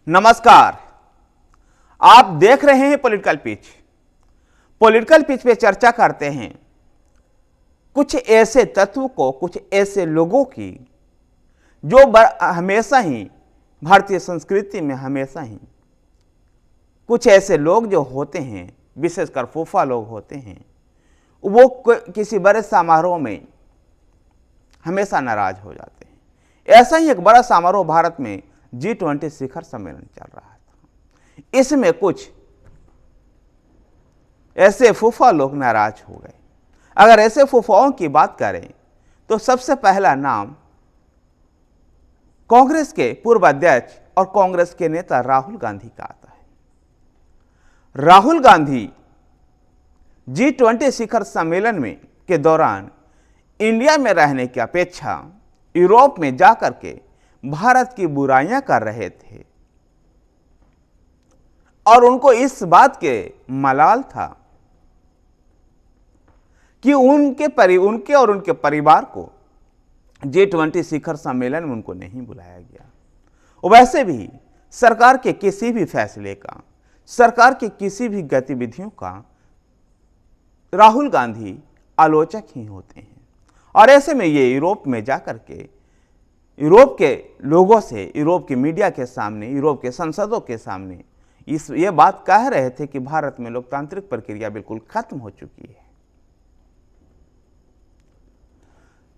नमस्कार। आप देख रहे हैं पॉलिटिकल पिच। पॉलिटिकल पिच पे चर्चा करते हैं कुछ ऐसे तत्व को, कुछ ऐसे लोगों की जो हमेशा ही भारतीय संस्कृति में हमेशा ही कुछ ऐसे लोग जो होते हैं, विशेषकर फूफा लोग होते हैं, वो किसी बड़े समारोह में हमेशा नाराज हो जाते हैं। ऐसा ही एक बड़ा समारोह भारत में G20 शिखर सम्मेलन चल रहा था। इसमें कुछ ऐसे फूफा लोग नाराज हो गए। अगर ऐसे फूफाओं की बात करें तो सबसे पहला नाम कांग्रेस के पूर्व अध्यक्ष और कांग्रेस के नेता राहुल गांधी का आता है। राहुल गांधी G20 शिखर सम्मेलन में के दौरान इंडिया में रहने की अपेक्षा यूरोप में जाकर के भारत की बुराइयां कर रहे थे और उनको इस बात के मलाल था कि उनके और उनके परिवार को G20 शिखर सम्मेलन में उनको नहीं बुलाया गया। वैसे भी सरकार के किसी भी फैसले का, सरकार की किसी भी गतिविधियों का राहुल गांधी आलोचक ही होते हैं और ऐसे में ये यूरोप में जाकर के यूरोप के लोगों से, यूरोप की मीडिया के सामने, यूरोप के सांसदों के सामने ये बात कह रहे थे कि भारत में लोकतांत्रिक प्रक्रिया बिल्कुल खत्म हो चुकी है।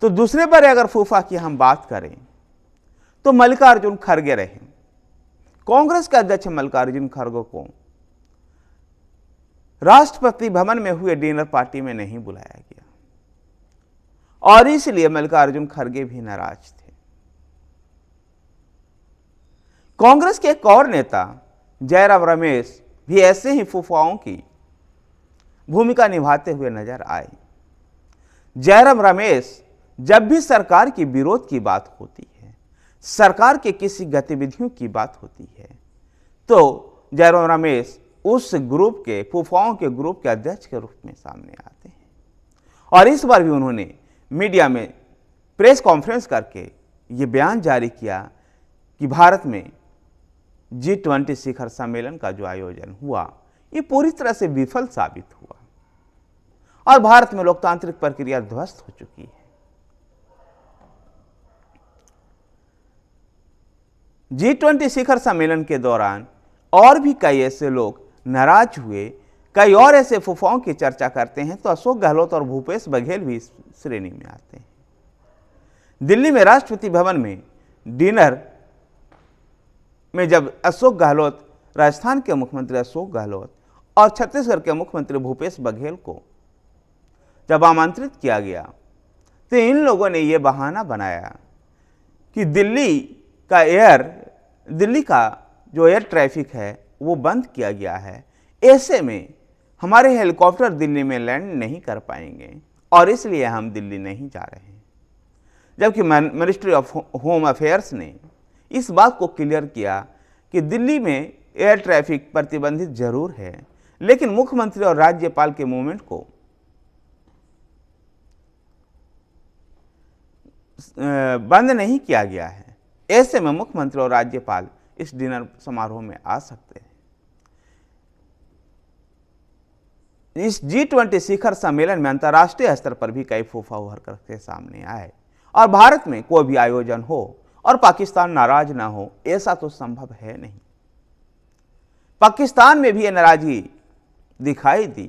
तो दूसरे बड़े अगर फूफा की हम बात करें तो मल्लिकार्जुन खड़गे रहे। कांग्रेस के अध्यक्ष मल्लिकार्जुन खड़गे को राष्ट्रपति भवन में हुए डिनर पार्टी में नहीं बुलाया गया और इसलिए मल्लिकार्जुन खड़गे भी नाराज थे। कांग्रेस के एक और नेता जयराम रमेश भी ऐसे ही फूफाओं की भूमिका निभाते हुए नजर आए। जयराम रमेश जब भी सरकार की विरोध की बात होती है, सरकार के किसी गतिविधियों की बात होती है, तो जयराम रमेश उस ग्रुप के, फूफाओं के ग्रुप के अध्यक्ष के रूप में सामने आते हैं और इस बार भी उन्होंने मीडिया में प्रेस कॉन्फ्रेंस करके ये बयान जारी किया कि भारत में G20 शिखर सम्मेलन का जो आयोजन हुआ ये पूरी तरह से विफल साबित हुआ और भारत में लोकतांत्रिक प्रक्रिया ध्वस्त हो चुकी है। G20 शिखर सम्मेलन के दौरान और भी कई ऐसे लोग नाराज हुए। कई और ऐसे फूफाओं की चर्चा करते हैं तो अशोक गहलोत और भूपेश बघेल भी इस श्रेणी में आते हैं। दिल्ली में राष्ट्रपति भवन में डिनर में जब अशोक गहलोत, राजस्थान के मुख्यमंत्री अशोक गहलोत और छत्तीसगढ़ के मुख्यमंत्री भूपेश बघेल को जब आमंत्रित किया गया तो इन लोगों ने यह बहाना बनाया कि दिल्ली का जो एयर ट्रैफिक है वो बंद किया गया है, ऐसे में हमारे हेलीकॉप्टर दिल्ली में लैंड नहीं कर पाएंगे और इसलिए हम दिल्ली नहीं जा रहे हैं। जबकि मिनिस्ट्री ऑफ होम अफेयर्स ने इस बात को क्लियर किया कि दिल्ली में एयर ट्रैफिक प्रतिबंधित जरूर है लेकिन मुख्यमंत्री और राज्यपाल के मूवमेंट को बंद नहीं किया गया है। ऐसे में मुख्यमंत्री और राज्यपाल इस डिनर समारोह में आ सकते हैं। इस G20 शिखर सम्मेलन में अंतर्राष्ट्रीय स्तर पर भी कई फूफा उभर करके सामने आए और भारत में कोई भी आयोजन हो और पाकिस्तान नाराज ना हो, ऐसा तो संभव है नहीं। पाकिस्तान में भी यह नाराजगी दिखाई दी।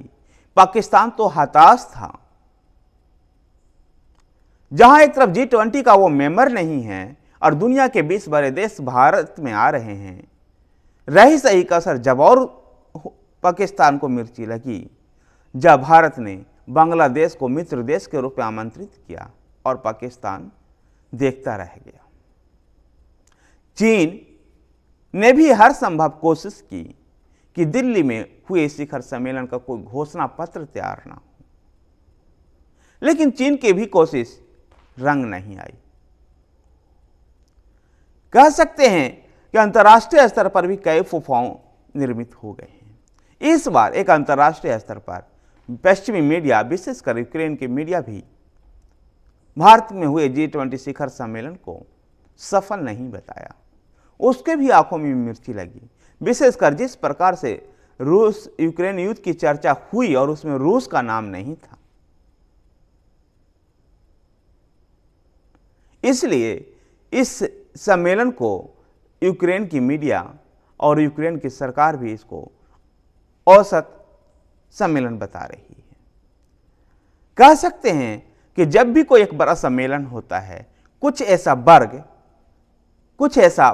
पाकिस्तान तो हताश था। जहां एक तरफ G20 का वो मेंबर नहीं है और दुनिया के 20 बड़े देश भारत में आ रहे हैं, रही सही कसर जब और पाकिस्तान को मिर्ची लगी जब भारत ने बांग्लादेश को मित्र देश के रूप में आमंत्रित किया और पाकिस्तान देखता रह गया। चीन ने भी हर संभव कोशिश की कि दिल्ली में हुए शिखर सम्मेलन का कोई घोषणा पत्र तैयार ना हो, लेकिन चीन की भी कोशिश रंग नहीं आई। कह सकते हैं कि अंतर्राष्ट्रीय स्तर पर भी कई फूफाओं निर्मित हो गए हैं। इस बार एक अंतर्राष्ट्रीय स्तर पर पश्चिमी मीडिया, विशेषकर यूक्रेन की मीडिया भी भारत में हुए G20 शिखर सम्मेलन को सफल नहीं बताया। उसके भी आंखों में मिर्ची लगी। विशेषकर जिस प्रकार से रूस यूक्रेन युद्ध की चर्चा हुई और उसमें रूस का नाम नहीं था। इसलिए इस सम्मेलन को यूक्रेन की मीडिया और यूक्रेन की सरकार भी इसको औसत सम्मेलन बता रही है। कह सकते हैं कि जब भी कोई एक बड़ा सम्मेलन होता है, कुछ ऐसा वर्ग, कुछ ऐसा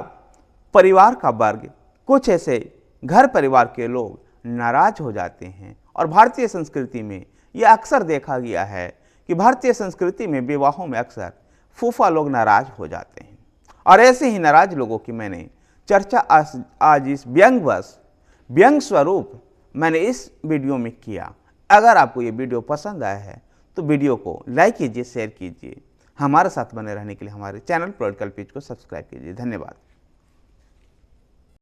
परिवार का वर्ग, कुछ ऐसे घर परिवार के लोग नाराज हो जाते हैं। और भारतीय संस्कृति में यह अक्सर देखा गया है कि भारतीय संस्कृति में विवाहों में अक्सर फूफा लोग नाराज हो जाते हैं। और ऐसे ही नाराज लोगों की मैंने चर्चा आज इस व्यंग स्वरूप मैंने इस वीडियो में किया। अगर आपको ये वीडियो पसंद आया है तो वीडियो को लाइक कीजिए, शेयर कीजिए। हमारे साथ बने रहने के लिए हमारे चैनल पॉलिटिकल पेज को सब्सक्राइब कीजिए। धन्यवाद।